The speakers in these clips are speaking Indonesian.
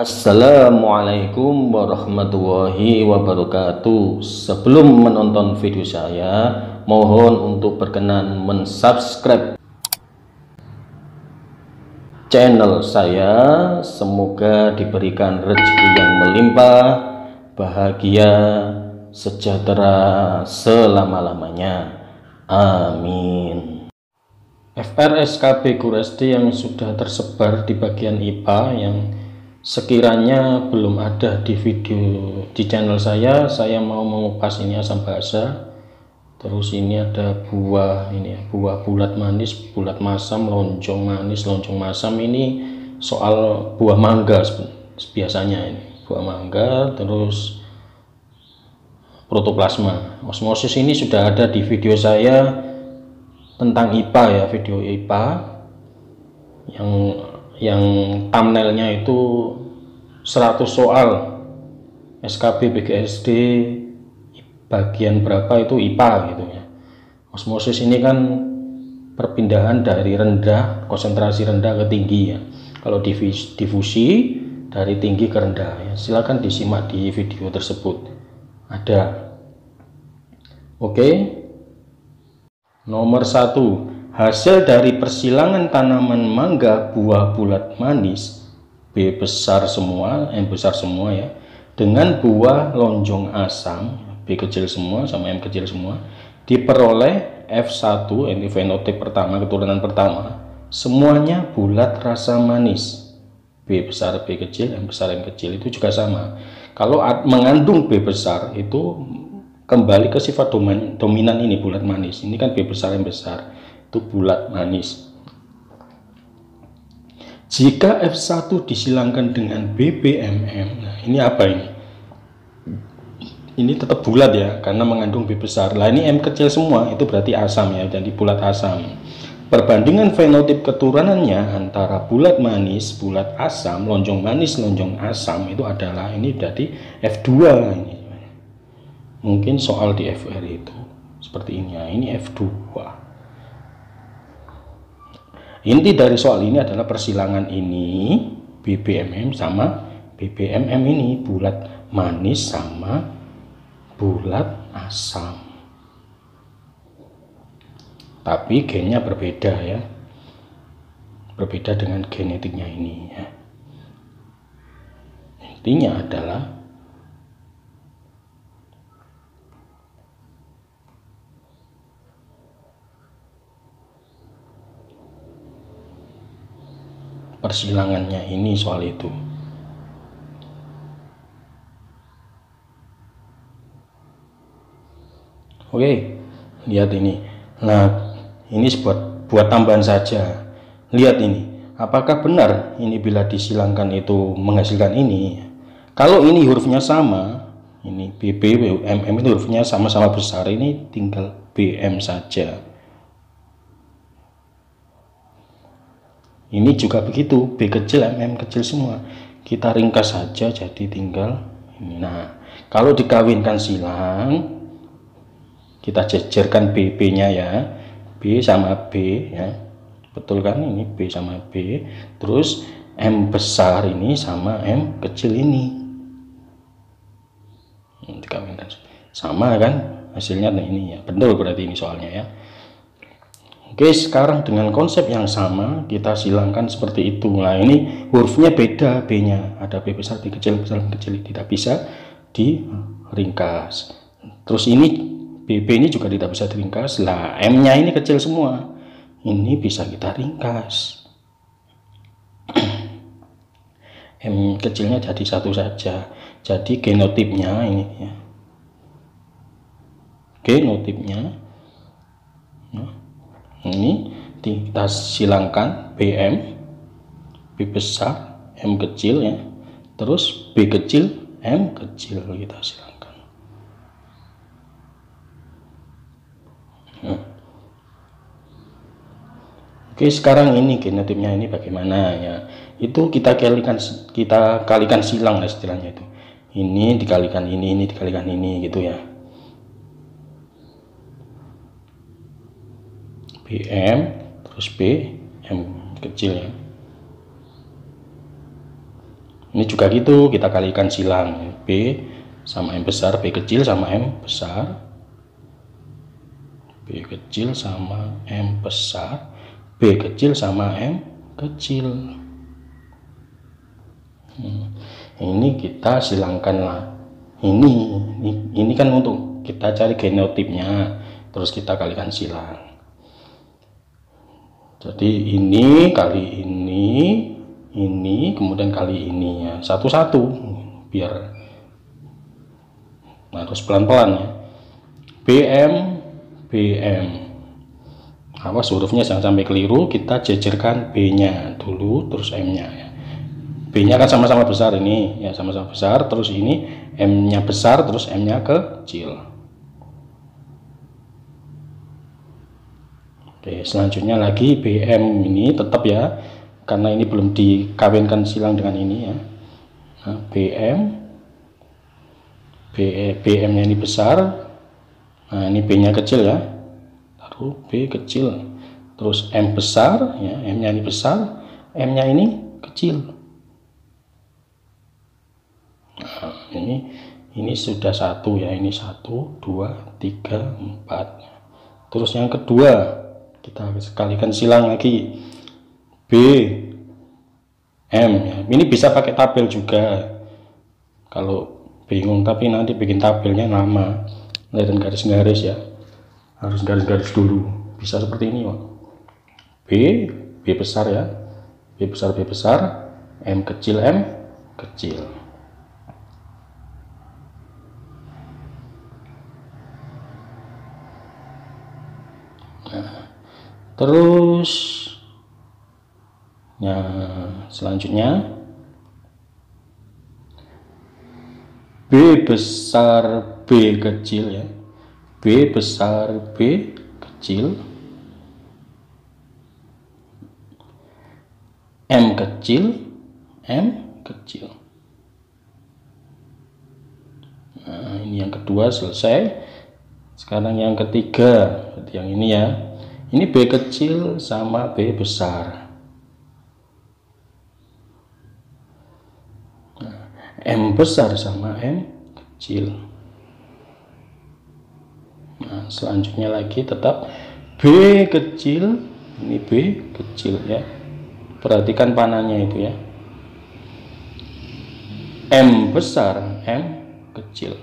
Assalamualaikum warahmatullahi wabarakatuh. Sebelum menonton video saya, mohon untuk berkenan mensubscribe channel saya. Semoga diberikan rezeki yang melimpah, bahagia, sejahtera selama-lamanya. Amin. FRSKB Guru SD yang sudah tersebar di bagian IPA yang sekiranya belum ada di video di channel saya mau mengupas ini asam basa. Terus ini ada buah, ini ya, buah bulat manis, bulat masam, lonjong manis, lonjong masam. Ini soal buah mangga biasanya, ini buah mangga. Terus protoplasma osmosis ini sudah ada di video saya tentang IPA ya, video IPA yang thumbnailnya itu 100 soal SKB BGSD bagian berapa itu IPA gitu ya. Osmosis ini kan perpindahan dari rendah, konsentrasi rendah ke tinggi ya. Kalau difusi dari tinggi ke rendah ya. Silakan disimak di video tersebut ada. Oke. Nomor 1, hasil dari persilangan tanaman mangga buah bulat manis B besar semua, M besar semua ya, dengan buah lonjong asam B kecil semua sama M kecil semua, diperoleh F1, ini fenotip pertama, keturunan pertama, semuanya bulat rasa manis. B besar B kecil, M besar M kecil itu juga sama. Kalau mengandung B besar itu kembali ke sifat dominan ini, bulat manis. Ini kan B besar M besar, itu bulat manis. Jika F1 disilangkan dengan BBMM, nah ini apa ini? Ini tetap bulat ya, karena mengandung B besar. Lah ini M kecil semua, itu berarti asam ya, jadi bulat asam. Perbandingan fenotip keturunannya antara bulat manis, bulat asam, lonjong manis, lonjong asam itu adalah ini berarti F2 ini. Mungkin soal di FR itu seperti ini ya, ini F2. Inti dari soal ini adalah persilangan ini BBMM sama BBMM ini, bulat manis sama bulat asam. Tapi gennya berbeda ya. Berbeda dengan genetiknya ini ya. Intinya adalah persilangannya ini soal itu. Oke, lihat ini. Nah, ini buat tambahan saja. Lihat ini, apakah benar ini bila disilangkan itu menghasilkan ini? Kalau ini hurufnya sama, ini BB, MM itu hurufnya sama-sama besar, ini tinggal BM saja. Ini juga begitu, B kecil, MM kecil semua. Kita ringkas saja jadi tinggal ini. Nah, kalau dikawinkan silang, kita jejerkan BB-nya ya. B sama B ya. Betul kan? Ini B sama B. Terus M besar ini sama M kecil ini. Dikawinkan. Sama kan? Hasilnya ini ya. Betul berarti ini soalnya ya. Oke, sekarang dengan konsep yang sama kita silangkan seperti itu. Nah, ini hurufnya beda, B-nya ada B besar, B kecil, besar, kecil, tidak bisa diringkas. Terus ini BB ini juga tidak bisa diringkas. Lah, M-nya ini kecil semua. Ini bisa kita ringkas. M kecilnya jadi satu saja. Jadi genotipnya ini ya. Genotipnya ini kita silangkan BM, B besar, M kecil ya, terus B kecil, M kecil kita silangkan. Oke, sekarang ini genotipnya ini bagaimana ya? Itu kita kalikan silang lah istilahnya itu. Ini dikalikan ini dikalikan ini gitu ya. BM terus B M kecil ya. Ini juga gitu, kita kalikan silang. B sama M besar, B kecil sama M besar, B kecil sama M besar, B kecil sama M kecil. Ini kita silangkan lah. Ini kan untuk kita cari genotipnya, terus kita kalikan silang. Jadi ini kali ini kemudian kali ini ya, satu-satu biar harus pelan-pelan ya. BM, awas hurufnya jangan sampai keliru, kita jejerkan B nya dulu terus M nya ya. B nya kan sama-sama besar ini ya, sama-sama besar, terus ini M nya besar terus M nya kecil. Oke, selanjutnya lagi BM ini tetap ya, karena ini belum dikawinkan silang dengan ini ya. Nah, BM nya ini besar, nah ini B nya kecil ya, lalu B kecil, terus M besar ya, M nya ini besar, M nya ini kecil. Nah, ini sudah satu ya, ini 1 2 3 4. Terus yang kedua kita kalikan silang lagi, B M ya. Ini bisa pakai tabel juga kalau bingung, tapi nanti bikin tabelnya lama dan garis-garis ya, harus garis-garis dulu. Bisa seperti ini Pak. B besar ya, B besar, M kecil, M kecil. Nah, terus ya selanjutnya B besar B kecil ya, B besar B kecil, M kecil M kecil. Nah, ini yang kedua selesai. Sekarang yang ketiga, yang ini ya, ini B kecil sama B besar. Nah, M besar sama M kecil. Nah, selanjutnya lagi tetap B kecil, ini B kecil ya. Perhatikan panahnya itu ya. M besar, M kecil.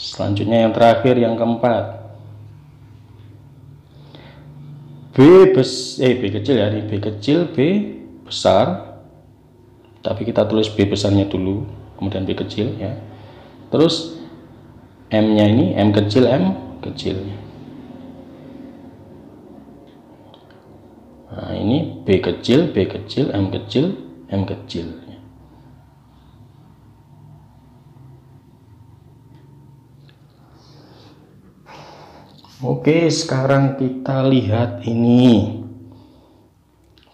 Selanjutnya yang terakhir, yang keempat, B kecil ya, ini B kecil, B besar, tapi kita tulis B besarnya dulu, kemudian B kecil ya. Terus M nya ini M kecil, M kecil. Nah, ini B kecil, B kecil, M kecil, M kecil. Oke, sekarang kita lihat ini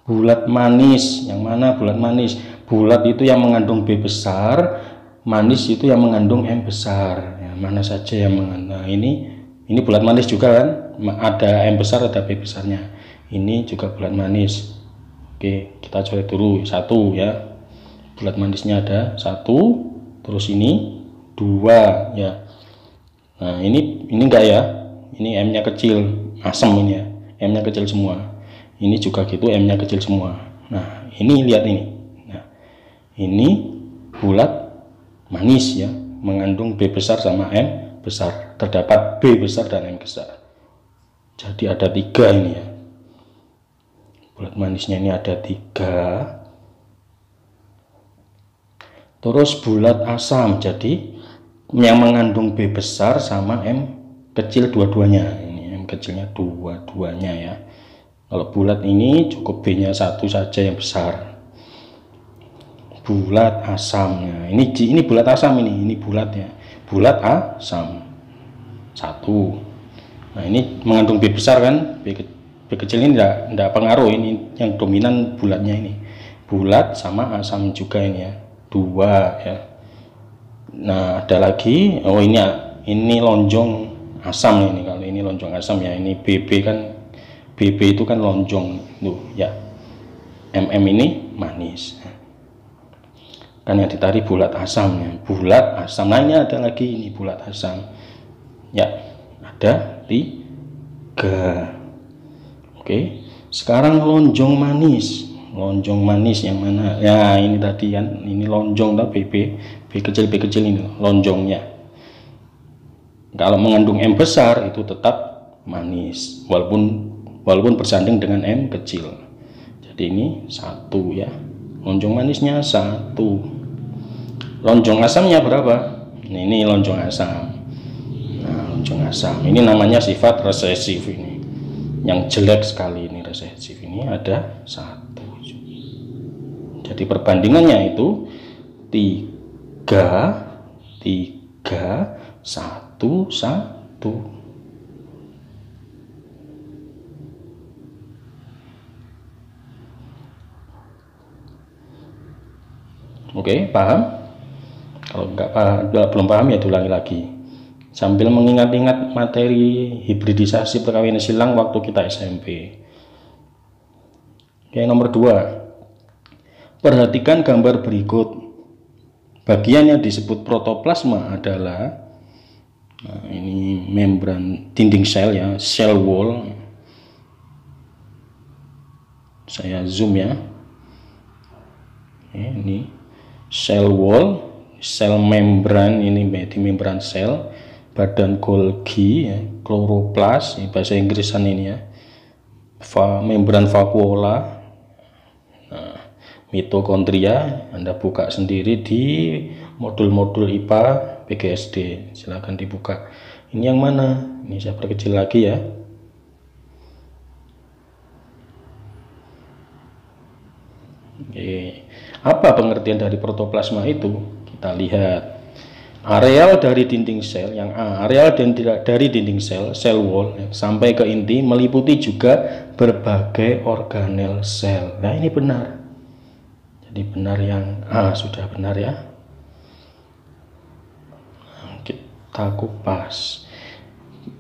bulat manis. Yang mana bulat manis? Bulat itu yang mengandung B besar, manis itu yang mengandung M besar. Ya, mana saja yang mengandung. Nah, ini bulat manis juga kan? Ada M besar, ada B besarnya. Ini juga bulat manis. Oke, kita coret dulu satu ya. Bulat manisnya ada satu, terus ini dua ya. Nah, ini enggak ya. Ini M nya kecil, asam ini ya, M nya kecil semua. Ini juga gitu, M nya kecil semua. Nah, ini lihat ini. Nah, ini bulat manis ya, mengandung B besar sama M besar. Terdapat B besar dan M besar. Jadi ada 3 ini ya. Bulat manisnya ini ada 3. Terus bulat asam, jadi yang mengandung B besar sama M kecil dua-duanya. Ini M kecilnya dua-duanya ya. Kalau bulat ini cukup B nya satu saja yang besar. Bulat asamnya ini bulat asam, ini bulat ya, bulat asam satu. Nah, ini mengandung B besar kan, B kecil ini enggak pengaruh, ini yang dominan bulatnya ini. Bulat sama asam juga ini ya, 2 ya. Nah, ada lagi, oh ini lonjong asam ini. Kalau ini lonjong asam ya, ini BB kan, BB itu kan lonjong tuh ya, MM ini manis. Kan yang ditarik bulat asamnya, bulat asam. Nah, ini ada lagi ini bulat asam. Ya, ada 3. Oke, sekarang lonjong manis. Lonjong manis yang mana? Ya, ini tadi kan, ini lonjong tapi B kecil ini lonjongnya. Kalau mengandung M besar itu tetap manis, walaupun bersanding dengan M kecil. Jadi ini 1 ya. Lonjong manisnya 1. Lonjong asamnya berapa? Ini lonjong asam. Nah, lonjong asam ini namanya sifat resesif ini. Yang jelek sekali ini resesif ini ada 1. Jadi perbandingannya itu 3 1 1. Oke, paham? Kalau belum paham ya diulangi lagi sambil mengingat-ingat materi hibridisasi perkawinan silang waktu kita SMP. Oke, nomor 2. Perhatikan gambar berikut. Bagian yang disebut protoplasma adalah ini membran dinding sel ya, cell wall. Saya zoom ya. Ini cell wall, sel membran, ini berarti membran sel, badan Golgi ya, kloroplas bahasa Inggrisan ini ya, membran vakuola, mitokondria. Anda buka sendiri di modul-modul IPA PGSD, silahkan dibuka. Ini yang mana? Ini saya perkecil lagi ya. Oke. Apa pengertian dari protoplasma itu? Kita lihat. Areal dari dinding sel yang areal dari dinding sel, cell wall sampai ke inti meliputi juga berbagai organel sel. Nah, ini benar. Jadi benar yang sudah benar ya. Kita kupas.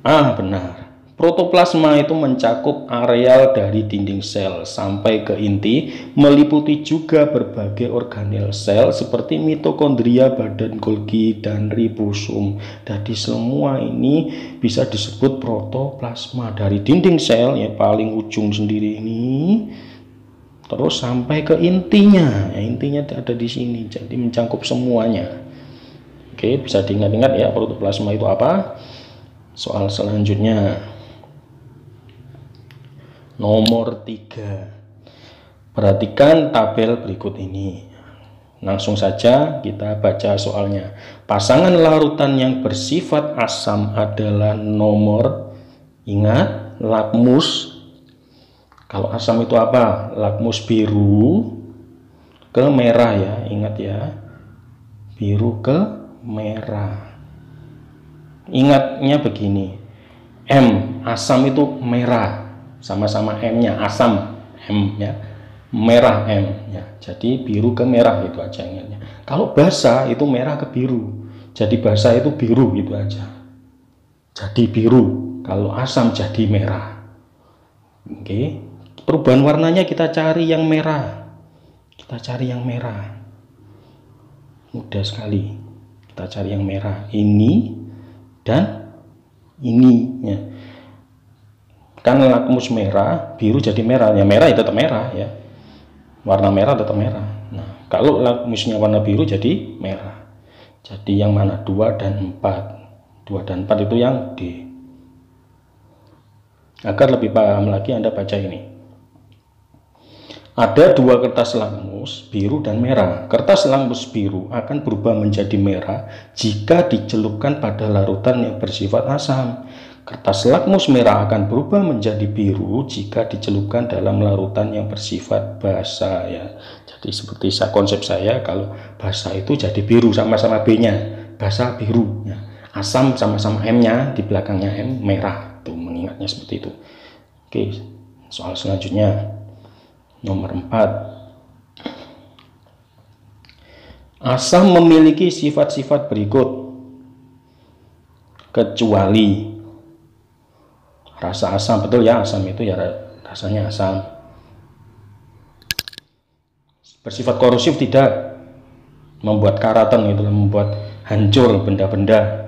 Benar. Protoplasma itu mencakup areal dari dinding sel sampai ke inti, meliputi juga berbagai organel sel seperti mitokondria, badan Golgi, dan ribosom. Jadi semua ini bisa disebut protoplasma dari dinding sel ya, paling ujung sendiri ini, terus sampai ke intinya. Ya, intinya ada di sini, jadi mencakup semuanya. Oke, bisa diingat-ingat ya protoplasma itu apa. Soal selanjutnya nomor 3. Perhatikan tabel berikut ini. Langsung saja kita baca soalnya. Pasangan larutan yang bersifat asam adalah nomor, ingat, lakmus. Kalau asam itu apa? Lakmus biru ke merah ya, ingat ya. Biru ke merah. Ingatnya begini. M, asam itu merah. Sama-sama M-nya, asam M ya, merah M ya. Jadi biru ke merah itu aja ingatnya. Kalau basa itu merah ke biru. Jadi basa itu biru gitu aja. Jadi biru. Kalau asam jadi merah. Oke. Perubahan warnanya kita cari yang merah. Kita cari yang merah. Mudah sekali. Kita cari yang merah. Ini dan ini ya. Kan lakmus merah, biru jadi merah. Ya merah itu tetap merah ya. Warna merah tetap merah. Nah, kalau lakmusnya warna biru jadi merah. Jadi yang mana? 2 dan 4. 2 dan 4 itu yang D. Agar lebih paham lagi Anda baca ini. Ada 2 kertas lakmus biru dan merah. Kertas lakmus biru akan berubah menjadi merah jika dicelupkan pada larutan yang bersifat asam. Kertas lakmus merah akan berubah menjadi biru jika dicelupkan dalam larutan yang bersifat basa ya. Jadi seperti konsep saya, kalau basa itu jadi biru sama-sama B-nya, basa biru ya. Asam sama-sama M-nya, di belakangnya M merah. Tuh mengingatnya seperti itu. Oke, soal selanjutnya nomor 4. Asam memiliki sifat-sifat berikut kecuali rasa asam. Betul ya, asam itu ya rasanya asam. bersifat korosif tidak, membuat karatan gitu, membuat hancur benda-benda.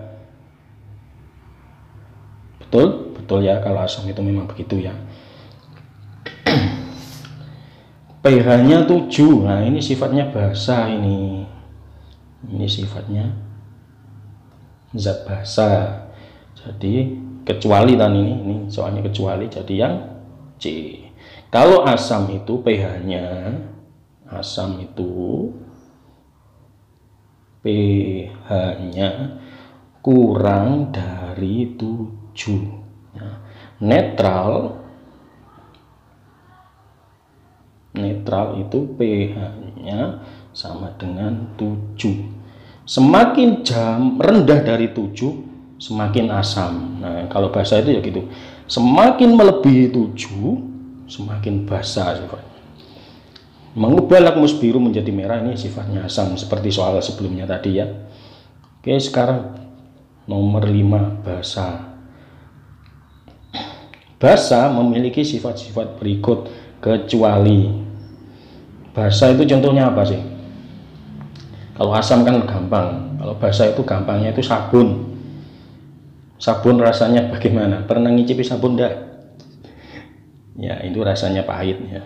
Betul? Betul ya, kalau asam itu memang begitu ya. pH-nya 7. Nah, ini sifatnya basa ini. Ini sifatnya zat basa. Jadi kecuali dan ini soalnya kecuali, jadi yang C. Kalau asam itu pH-nya kurang dari 7. Nah, netral itu pH-nya sama dengan 7. Semakin rendah dari 7 semakin asam. Nah, kalau basa itu ya gitu. Semakin melebihi 7 semakin basa sifatnya. Mengubah lakmus biru menjadi merah, ini sifatnya asam seperti soal sebelumnya tadi ya. Oke, sekarang nomor 5, basa. Basa memiliki sifat-sifat berikut kecuali. Basa itu contohnya apa sih? Kalau asam kan gampang, kalau basa itu gampangnya itu sabun. Sabun rasanya bagaimana? Pernah ngicipi sabun enggak? Ya, itu rasanya pahit ya.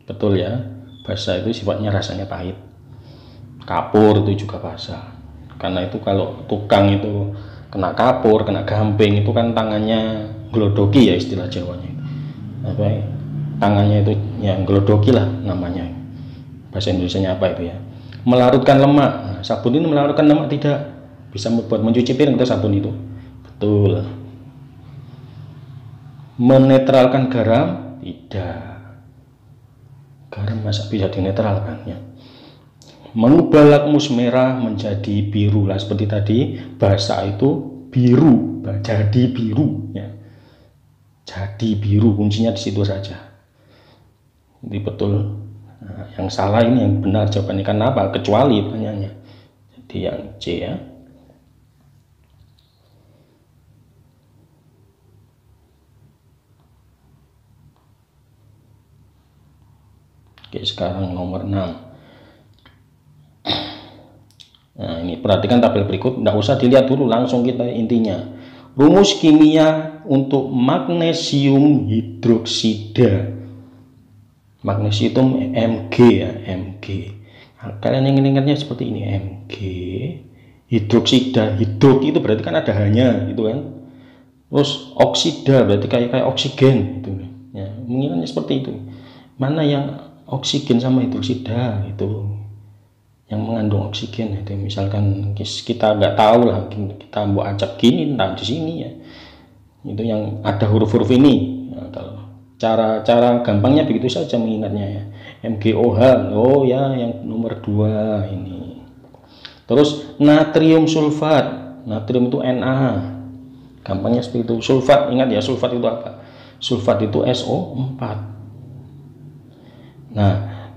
Betul ya, basa itu sifatnya rasanya pahit. Kapur itu juga basa. Karena itu kalau tukang itu kena kapur, kena gamping, itu kan tangannya glodoki ya istilah Jawanya. Apa ya? Tangannya itu yang glodoki lah namanya. Bahasa Indonesianya apa itu ya? Melarutkan lemak. Nah, sabun ini melarutkan lemak tidak? Bisa buat mencuci piring itu sabun itu. Betul. Menetralkan garam? Tidak. Garam masa bisa dinetralkan ya. Mengubah lakmus merah menjadi biru lah seperti tadi. Basa itu biru, jadi biru ya. Jadi biru, kuncinya di situ saja. Jadi betul. Nah, yang salah ini yang benar jawabannya, kenapa? Kecuali pertanyaannya. Jadi yang C ya. Oke, sekarang nomor 6. Nah, ini perhatikan tabel berikut, tidak usah dilihat dulu, langsung kita intinya. Rumus kimia untuk magnesium hidroksida. Magnesium Mg ya, Mg. Nah, kalian yang ingatnya seperti ini, Mg hidroksida. Hidrok itu berarti kan ada hanya gitu kan. Terus oksida berarti kayak oksigen gitu ya. Mengingatnya seperti itu. Mana yang oksigen sama hidroksida itu yang mengandung oksigen itu, misalkan kita nggak tahu lah, kita mau acak gini entah di sini ya, itu yang ada huruf-huruf ini. Nah, kalau cara gampangnya begitu saja mengingatnya ya. MgOH, oh ya yang nomor 2 ini. Terus natrium sulfat, natrium itu Na, gampangnya seperti itu. Sulfat, ingat ya, sulfat itu apa? Sulfat itu SO4. Nah,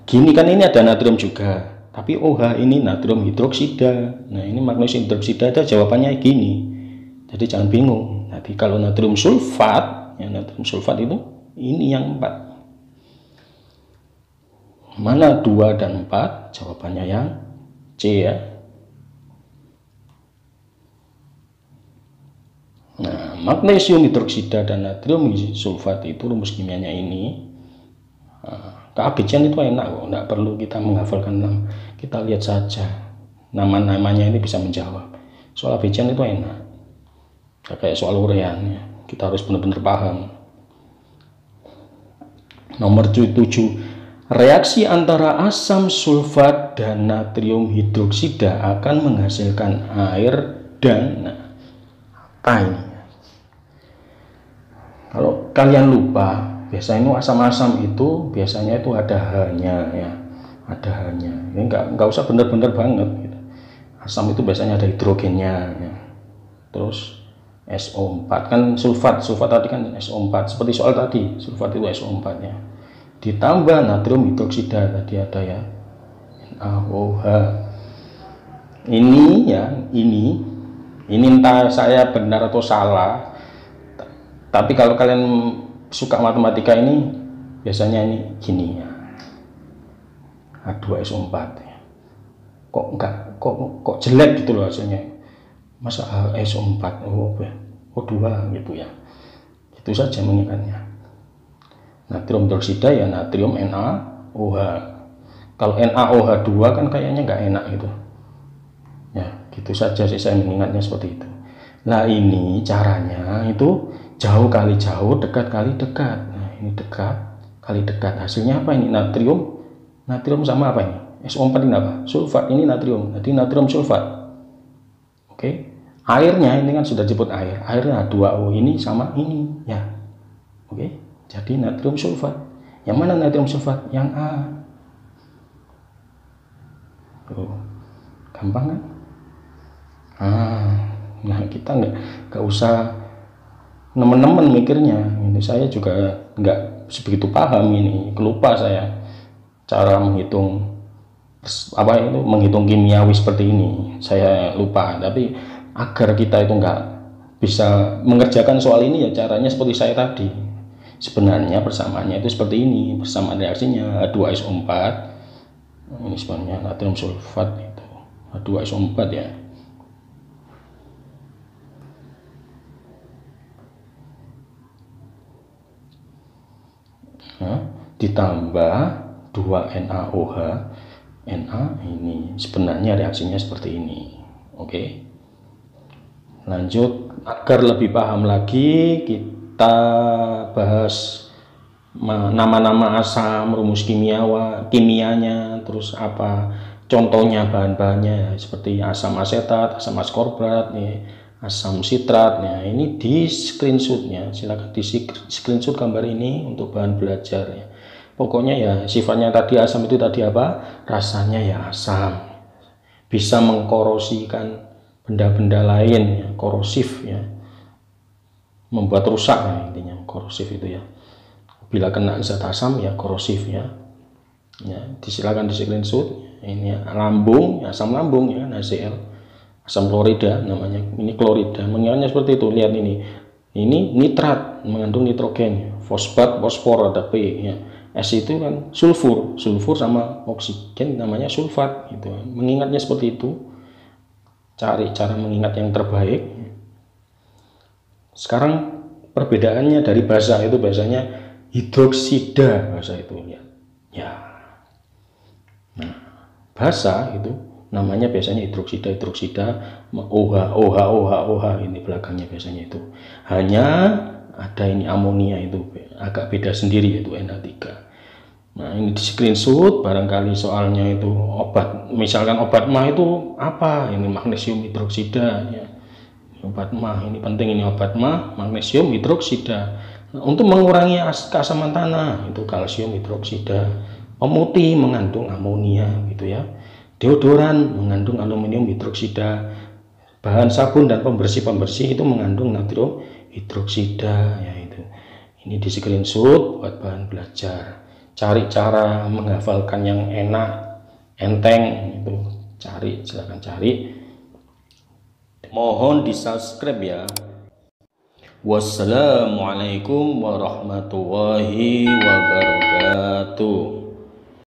gini kan ini ada natrium juga, tapi OH ini natrium hidroksida. Nah, ini magnesium hidroksida, ada jawabannya gini. Jadi jangan bingung. Nanti kalau natrium sulfat, ya natrium sulfat itu ini yang 4. Mana 2 dan 4? Jawabannya yang C ya. Nah, magnesium hidroksida dan natrium sulfat itu rumus kimianya ini. Keabjadian itu enak kok, tidak perlu kita menghafalkan nama. Kita lihat saja nama-namanya ini bisa menjawab. Soal abjadian itu enak, kayak soal urean ya. Kita harus benar-benar paham. Nomor 7, reaksi antara asam sulfat dan natrium hidroksida akan menghasilkan air dan apa ini? Kalau kalian lupa, biasanya asam-asam itu biasanya itu ada H-nya ya, ada H-nya. Ini nggak usah bener-bener banget gitu. Asam itu biasanya ada hidrogennya ya. Terus SO4 kan sulfat tadi kan SO4 seperti soal tadi, sulfat itu SO4 ya. Ditambah natrium hidroksida tadi ada ya, NaOH. Ini ya, ini entah saya benar atau salah. Tapi kalau kalian suka matematika ini biasanya ini gini ya. H2SO4 ya. Kok jelek gitu loh hasilnya, masa SO4 O2 gitu ya. Itu saja mengingatnya. Natrium hidroksida ya natrium NaOH. Kalau NaOH2 kan kayaknya nggak enak gitu ya. Gitu saja sih saya mengingatnya seperti itu. Nah ini caranya itu jauh kali jauh, dekat kali dekat. Nah ini dekat kali dekat, hasilnya apa ini? Natrium sama apa ini? SO4 ini apa? Sulfat, ini natrium, jadi natrium sulfat. Oke, airnya ini kan sudah disebut airnya H2O, ini sama ini ya. Oke, jadi natrium sulfat. Yang mana natrium sulfat? Yang A. Tuh, gampang kan? Nah kita nggak usah nemen-nemen mikirnya. Ini saya juga nggak sebegitu paham, ini kelupa saya cara menghitung menghitung kimiawi seperti ini, saya lupa. Tapi agar kita itu nggak bisa mengerjakan soal ini ya caranya seperti saya tadi. Sebenarnya persamaannya itu seperti ini, persamaan reaksinya H2SO4 ini sebenarnya natrium sulfat itu H2SO4 ya. Nah, ditambah 2NaOH, Na ini sebenarnya reaksinya seperti ini. Oke, lanjut. Agar lebih paham lagi kita bahas nama-nama asam, rumus kimianya, terus apa contohnya, bahan-bahannya seperti asam asetat, asam askorbat, asam sitrat. Nah ini di screenshotnya, silakan di screenshot gambar ini untuk bahan belajar ya. Pokoknya ya sifatnya tadi asam itu tadi apa? Rasanya ya asam, bisa mengkorosikan benda-benda lain ya, korosif ya, membuat rusak ya, intinya korosif itu ya. Bila kena zat asam ya korosif ya. Ya, disilakan di screenshot. Ini ya, lambung, asam lambung ya, NaCl, asam klorida namanya. Ini klorida, mengingatnya seperti itu. Lihat ini nitrat mengandung nitrogen, fosfat, fosfor ada P ya. S itu kan sulfur sama oksigen namanya sulfat gitu. Mengingatnya seperti itu. Cari cara mengingat yang terbaik. Sekarang perbedaannya dari basa itu, bahasanya hidroksida bahasa itu ya. Nah, basa itu namanya biasanya hidroksida OH ini belakangnya biasanya itu. Hanya ada ini amonia itu agak beda sendiri yaitu Na3. Nah ini di screenshot, barangkali soalnya itu obat, misalkan obat mah itu apa, ini magnesium hidroksida ya. Obat mah ini penting, ini obat mah magnesium hidroksida. Nah, untuk mengurangi keasaman tanah itu kalsium hidroksida. Pemutih mengandung amonia gitu ya. Deodoran mengandung aluminium hidroksida. Bahan sabun dan pembersih itu mengandung natrium hidroksida ya itu. Ini di screenshot buat bahan belajar. Cari cara menghafalkan yang enak, enteng itu. Silakan cari. Mohon di subscribe ya. Wassalamualaikum warahmatullahi wabarakatuh.